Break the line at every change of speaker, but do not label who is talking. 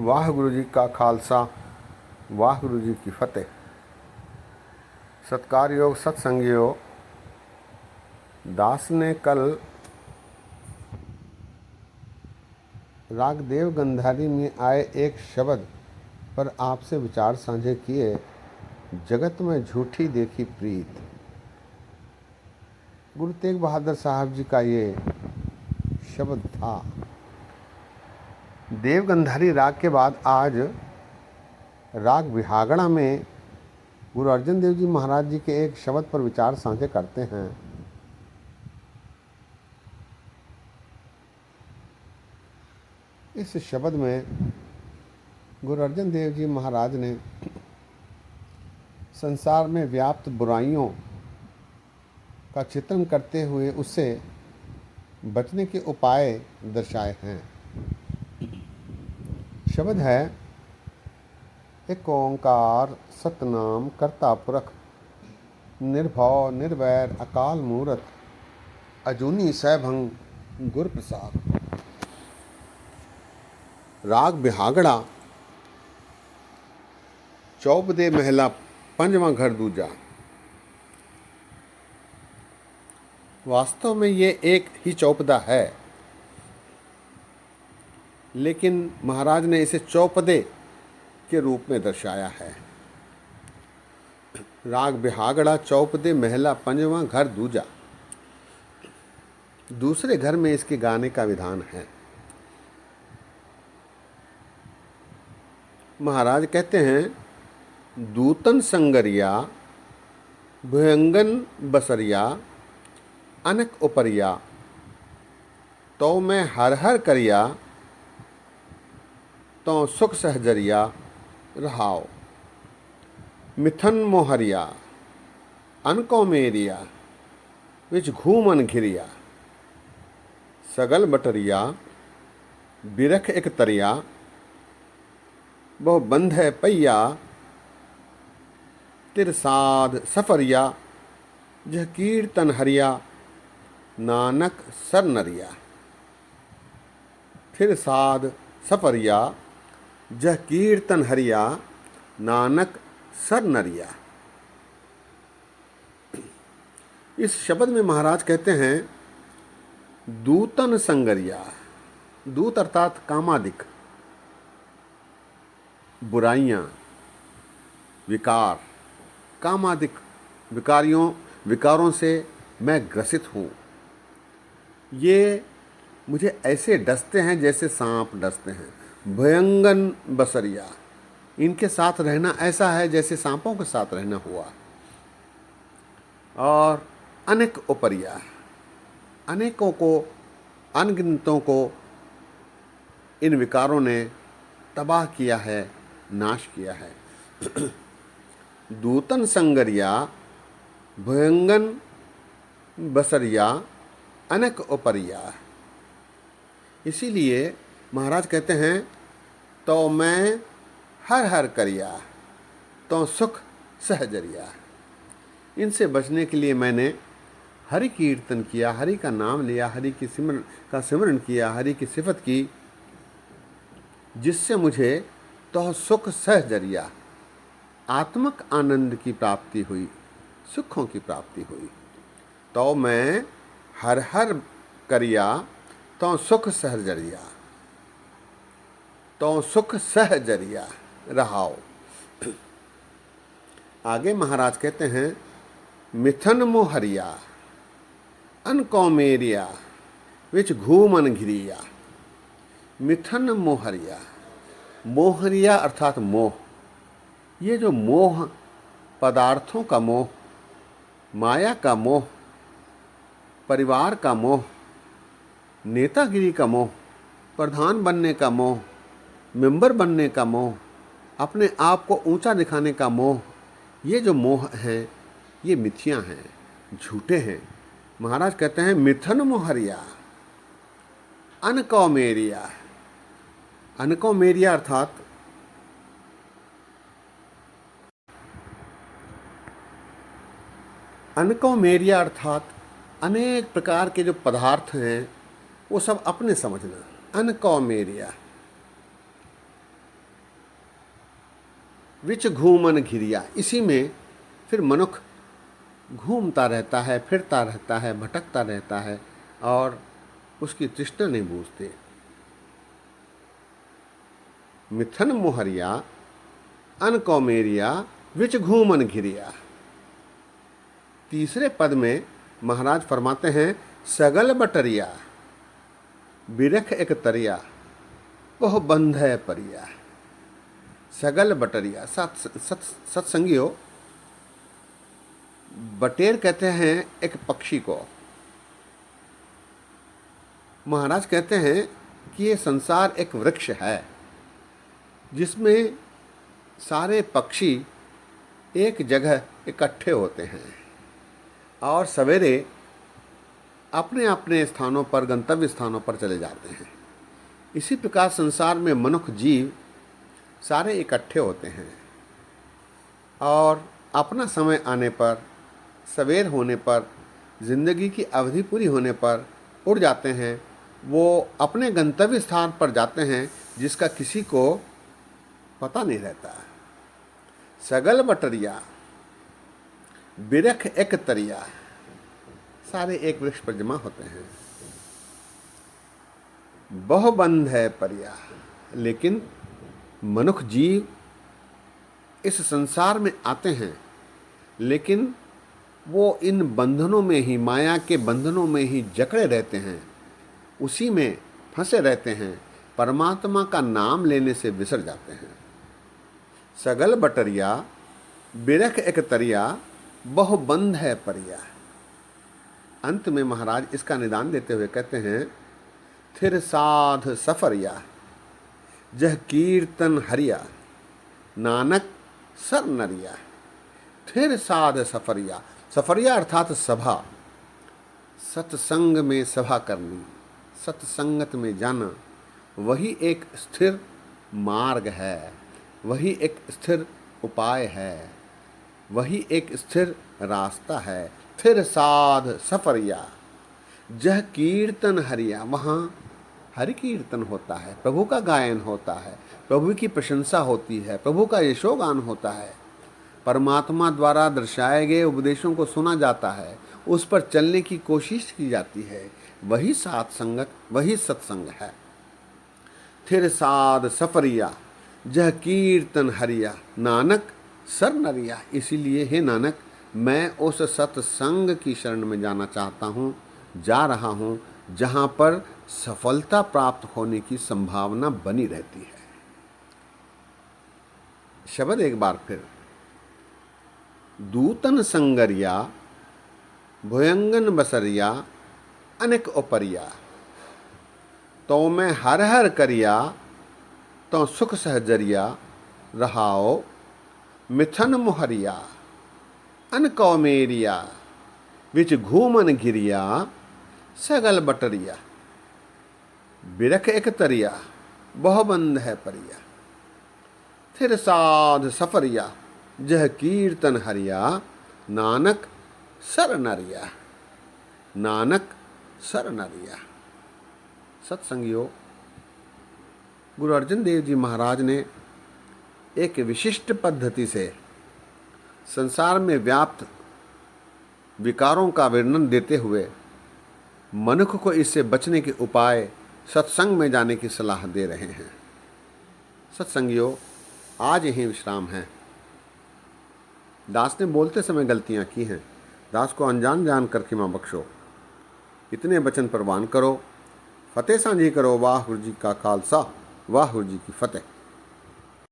वाहगुरु जी का खालसा, वाहगुरु जी की फतेह। सत्कारयोग सत्संगियों, दास ने कल राग देव गंधारी में आए एक शब्द पर आपसे विचार साझे किए। जगत में झूठी देखी प्रीत। गुरु तेग बहादुर साहब जी का ये शब्द था। देव गंधारी राग के बाद आज राग विहागड़ा में गुरु अर्जन देव जी महाराज जी के एक शब्द पर विचार साझे करते हैं। इस शब्द में गुरु अर्जन देव जी महाराज ने संसार में व्याप्त बुराइयों का चित्रण करते हुए उससे बचने के उपाय दर्शाए हैं। शब्द है, एक ओंकार सतनाम कर्ता पुरख, निर्भव निर्वैर अकाल मूरत, अजूनी सैभंग गुर प्रसाद। राग बिहागड़ा चौपदे महला पंजवां घर दूजा। वास्तव में ये एक ही चौपदा है, लेकिन महाराज ने इसे चौपदे के रूप में दर्शाया है। राग बिहागड़ा चौपदे महला पंजवां घर दूजा। दूसरे घर में इसके गाने का विधान है। महाराज कहते हैं, दूतन संगरिया भयंगन बसरिया अनक उपरिया, तो मैं हर हर करिया तो सुख सहजरिया रहाओ। मिथन मोहरिया अनको मेरिया विच घूमन घिरिया, सगल बटरिया बिरख एक तरिया, बहु बंध है पैया तिरसाद सफरिया, जह कीर्तन हरिया नानक सर नरिया। फिर साध सफरिया जह कीर्तन हरिया नानक सर नरिया। इस शब्द में महाराज कहते हैं, दूतन संगरिया। दूत अर्थात कामादिक बुराइयां, विकार, कामादिक विकारों से मैं ग्रसित हूँ। ये मुझे ऐसे डसते हैं जैसे सांप डसते हैं। भयंगन बसरिया, इनके साथ रहना ऐसा है जैसे सांपों के साथ रहना हुआ। और अनेक उपरिया, अनेकों को, अनगिनतों को इन विकारों ने तबाह किया है, नाश किया है। दूतन संगरिया भयंगन बसरिया अनेक उपरिया। इसीलिए महाराज कहते हैं, तो मैं हर हर करिया तो सुख सहजरिया। इनसे बचने के लिए मैंने हरि कीर्तन किया, हरि का नाम लिया, हरि की सिमरन किया, हरि की सिफत की, जिससे मुझे तो सुख सहजरिया, आत्मक आनंद की प्राप्ति हुई, सुखों की प्राप्ति हुई। तो मैं हर हर करिया तो सुख सहजरिया, तो सुख सहजरिया रहाओ। आगे महाराज कहते हैं, मिथन मोहरिया अनको मेरिया विच घूमन घिरिया। मिथन मोहरिया, मोहरिया अर्थात मोह। ये जो मोह, पदार्थों का मोह, माया का मोह, परिवार का मोह, नेतागिरी का मोह, प्रधान बनने का मोह, मेंबर बनने का मोह, अपने आप को ऊंचा दिखाने का मोह, ये जो मोह हैं ये मिथ्या हैं, झूठे हैं। महाराज कहते हैं, मिथन मोहरिया अनको मेरिया। अनको मेरिया अर्थात अनको मेरिया अर्थात अनेक प्रकार के जो पदार्थ हैं वो सब अपने समझना। अनको मेरिया विच घूमन घिरिया, इसी में फिर मनुष्य घूमता रहता है, फिरता रहता है, भटकता रहता है और उसकी तृष्णा नहीं बूझते। मिथन मोहरिया अन कौमेरिया विच घूमन घिरिया। तीसरे पद में महाराज फरमाते हैं, सगल बटरिया बिरख एक तरिया वह बंध है परिया। सगल बटरिया, सत्संगियों, बटेर कहते हैं एक पक्षी को। महाराज कहते हैं कि ये संसार एक वृक्ष है जिसमें सारे पक्षी एक जगह इकट्ठे होते हैं और सवेरे अपने अपने स्थानों पर, गंतव्य स्थानों पर चले जाते हैं। इसी प्रकार संसार में मनुष्य जीव सारे इकट्ठे होते हैं और अपना समय आने पर, सवेर होने पर, ज़िंदगी की अवधि पूरी होने पर उड़ जाते हैं। वो अपने गंतव्य स्थान पर जाते हैं जिसका किसी को पता नहीं रहता। सगल बटरिया बिरख एक तरिया, सारे एक वृक्ष पर जमा होते हैं। बहु बंध है परिया, लेकिन मनुष्य जीव इस संसार में आते हैं लेकिन वो इन बंधनों में ही, माया के बंधनों में ही जकड़े रहते हैं, उसी में फंसे रहते हैं, परमात्मा का नाम लेने से बिसर जाते हैं। सगल बटरिया बिरख एक तरिया बहु बंध है परिया। अंत में महाराज इसका निदान देते हुए कहते हैं, थिर साध सफरिया जह कीर्तन हरिया नानक सर नरिया। थिर साध सफरिया, सफरिया अर्थात सभा, सत्संग में सभा करनी, सत्संगत में जाना, वही एक स्थिर मार्ग है, वही एक स्थिर उपाय है, वही एक स्थिर रास्ता है। थिर साध सफरिया जह कीर्तन हरिया, वहाँ हरि कीर्तन होता है, प्रभु का गायन होता है, प्रभु की प्रशंसा होती है, प्रभु का यशोगान होता है, परमात्मा द्वारा दर्शाए गए उपदेशों को सुना जाता है, उस पर चलने की कोशिश की जाती है। वही साथ संगत, वही सत्संग है। थिर साध सफरिया जह कीर्तन हरिया नानक सर नरिया। इसीलिए हे नानक, मैं उस सत्संग की शरण में जाना चाहता हूँ, जा रहा हूँ, जहाँ पर सफलता प्राप्त होने की संभावना बनी रहती है। शब्द एक बार फिर, दूतन संगरिया भुयंगन बसरिया अनेक उपरिया, तो मैं हर हर करिया तो सुख सहजरिया रहाओ मिथन मोहरिया अन कौमेरिया विच घूमन गिरिया सगल बटरिया बिरख एक तरिया बहुबंद है परिया। थिर साध सफरिया जह कीर्तन हरिया नानक सर नरिया, नानक सर नरिया। सत्संगियों, गुरु अर्जन देव जी महाराज ने एक विशिष्ट पद्धति से संसार में व्याप्त विकारों का वर्णन देते हुए मनुष्य को इससे बचने के उपाय, सत्संग में जाने की सलाह दे रहे हैं। सत्संगियों, आज यही विश्राम है। दास ने बोलते समय गलतियां की हैं, दास को अनजान जान कर क्षमा बख्शो। इतने वचन प्रवान करो, फतेह सांझी करो। वाह गुरु जी का खालसा, वाह गुरु जी की फतेह।